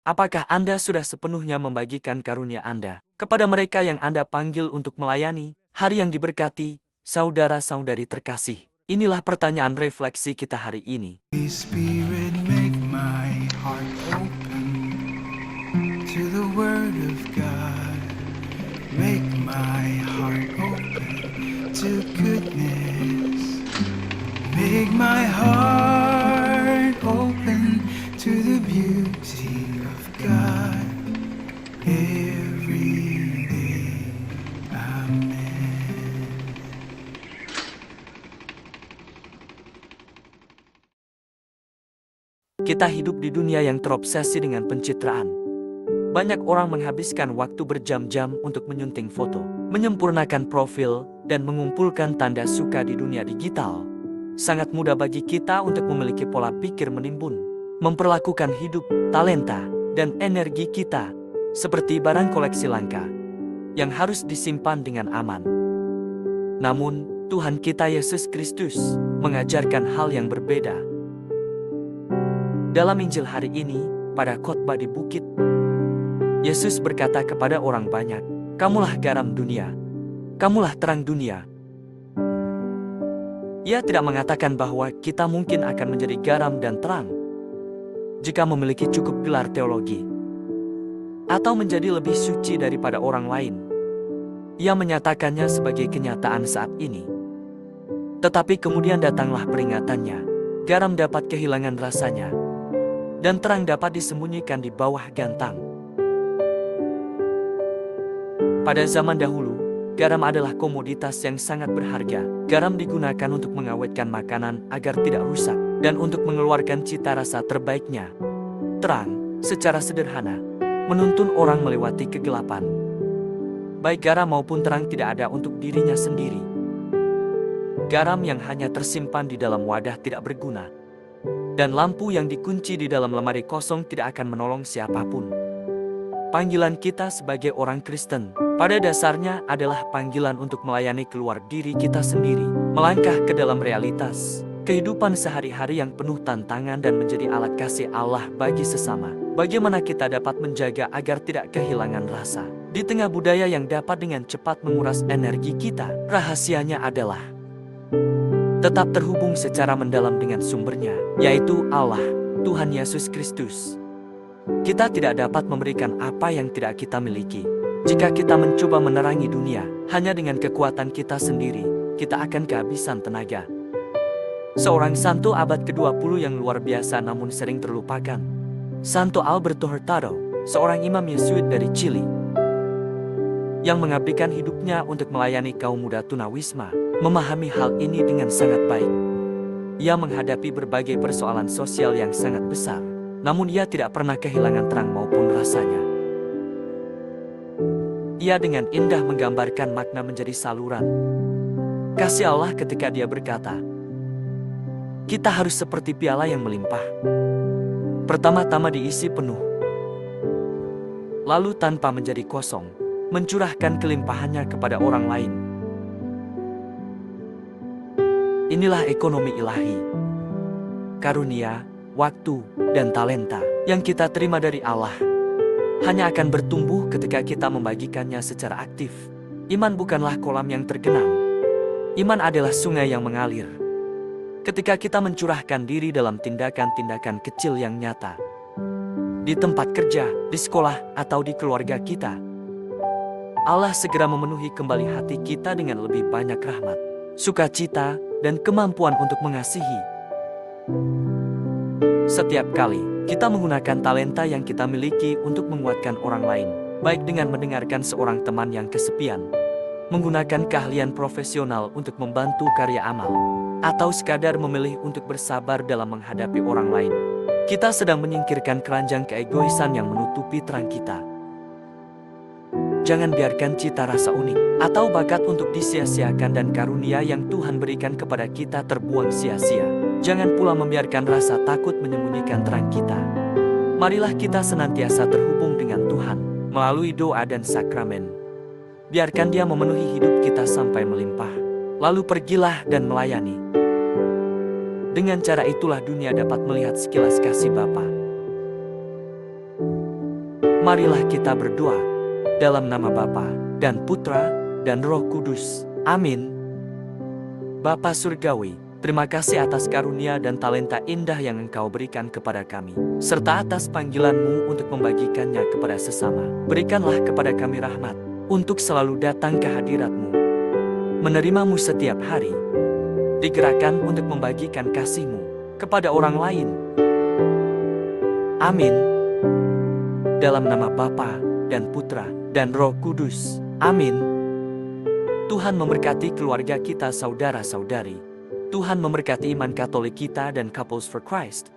Apakah Anda sudah sepenuhnya membagikan karunia Anda kepada mereka yang Anda panggil untuk melayani? Hari yang diberkati, saudara-saudari terkasih. Inilah pertanyaan refleksi kita hari ini. Spirit, make my heart open to the Word of God. Make my heart open to goodness. Make my heart open to the beauty of God every day. Amen. Kita hidup di dunia yang terobsesi dengan pencitraan. Banyak orang menghabiskan waktu berjam-jam untuk menyunting foto, menyempurnakan profil, dan mengumpulkan tanda suka di dunia digital. Sangat mudah bagi kita untuk memiliki pola pikir menimbun, memperlakukan hidup, talenta, dan energi kita seperti barang koleksi langka yang harus disimpan dengan aman. Namun, Tuhan kita Yesus Kristus mengajarkan hal yang berbeda. Dalam Injil hari ini, pada khotbah di bukit, Yesus berkata kepada orang banyak, "Kamulah garam dunia, kamulah terang dunia." Ia tidak mengatakan bahwa kita mungkin akan menjadi garam dan terang jika memiliki cukup gelar teologi atau menjadi lebih suci daripada orang lain. Ia menyatakannya sebagai kenyataan saat ini. Tetapi kemudian datanglah peringatannya, garam dapat kehilangan rasanya, dan terang dapat disembunyikan di bawah gantang. Pada zaman dahulu, garam adalah komoditas yang sangat berharga. Garam digunakan untuk mengawetkan makanan agar tidak rusak dan untuk mengeluarkan cita rasa terbaiknya. Terang, secara sederhana, menuntun orang melewati kegelapan. Baik garam maupun terang tidak ada untuk dirinya sendiri. Garam yang hanya tersimpan di dalam wadah tidak berguna. Dan lampu yang dikunci di dalam lemari kosong tidak akan menolong siapapun. Panggilan kita sebagai orang Kristen pada dasarnya adalah panggilan untuk melayani keluar diri kita sendiri, melangkah ke dalam realitas kehidupan sehari-hari yang penuh tantangan dan menjadi alat kasih Allah bagi sesama. Bagaimana kita dapat menjaga agar tidak kehilangan rasa di tengah budaya yang dapat dengan cepat menguras energi kita? Rahasianya adalah tetap terhubung secara mendalam dengan sumbernya, yaitu Allah, Tuhan Yesus Kristus. Kita tidak dapat memberikan apa yang tidak kita miliki. Jika kita mencoba menerangi dunia hanya dengan kekuatan kita sendiri, kita akan kehabisan tenaga. Seorang santo abad ke-20 yang luar biasa namun sering terlupakan, Santo Alberto Hurtado, seorang imam Yesuit dari Chili, yang mengabdikan hidupnya untuk melayani kaum muda tunawisma, memahami hal ini dengan sangat baik. Ia menghadapi berbagai persoalan sosial yang sangat besar, namun ia tidak pernah kehilangan terang maupun rasanya. Ia dengan indah menggambarkan makna menjadi saluran kasih Allah ketika dia berkata, kita harus seperti piala yang melimpah. Pertama-tama diisi penuh, lalu tanpa menjadi kosong, mencurahkan kelimpahannya kepada orang lain. Inilah ekonomi ilahi. Karunia, waktu, dan talenta yang kita terima dari Allah hanya akan bertumbuh ketika kita membagikannya secara aktif. Iman bukanlah kolam yang tergenang. Iman adalah sungai yang mengalir. Ketika kita mencurahkan diri dalam tindakan-tindakan kecil yang nyata, di tempat kerja, di sekolah, atau di keluarga kita, Allah segera memenuhi kembali hati kita dengan lebih banyak rahmat, sukacita, dan kemampuan untuk mengasihi. Setiap kali kita menggunakan talenta yang kita miliki untuk menguatkan orang lain, baik dengan mendengarkan seorang teman yang kesepian, menggunakan keahlian profesional untuk membantu karya amal, atau sekadar memilih untuk bersabar dalam menghadapi orang lain, kita sedang menyingkirkan keranjang keegoisan yang menutupi terang kita. Jangan biarkan cita rasa unik atau bakat untuk disia-siakan dan karunia yang Tuhan berikan kepada kita terbuang sia-sia. Jangan pula membiarkan rasa takut menyembunyikan terang kita. Marilah kita senantiasa terhubung dengan Tuhan melalui doa dan sakramen. Biarkan Dia memenuhi hidup kita sampai melimpah. Lalu pergilah dan melayani. Dengan cara itulah dunia dapat melihat sekilas kasih Bapa. Marilah kita berdoa. Dalam nama Bapa dan Putra dan Roh Kudus. Amin. Bapa Surgawi, terima kasih atas karunia dan talenta indah yang Engkau berikan kepada kami, serta atas panggilan-Mu untuk membagikannya kepada sesama. Berikanlah kepada kami rahmat untuk selalu datang ke hadirat-Mu, menerimamu setiap hari, digerakkan untuk membagikan kasih-Mu kepada orang lain. Amin. Dalam nama Bapa dan Putra dan Roh Kudus. Amin. Tuhan memberkati keluarga kita, saudara-saudari. Tuhan memberkati iman Katolik kita dan Couples for Christ.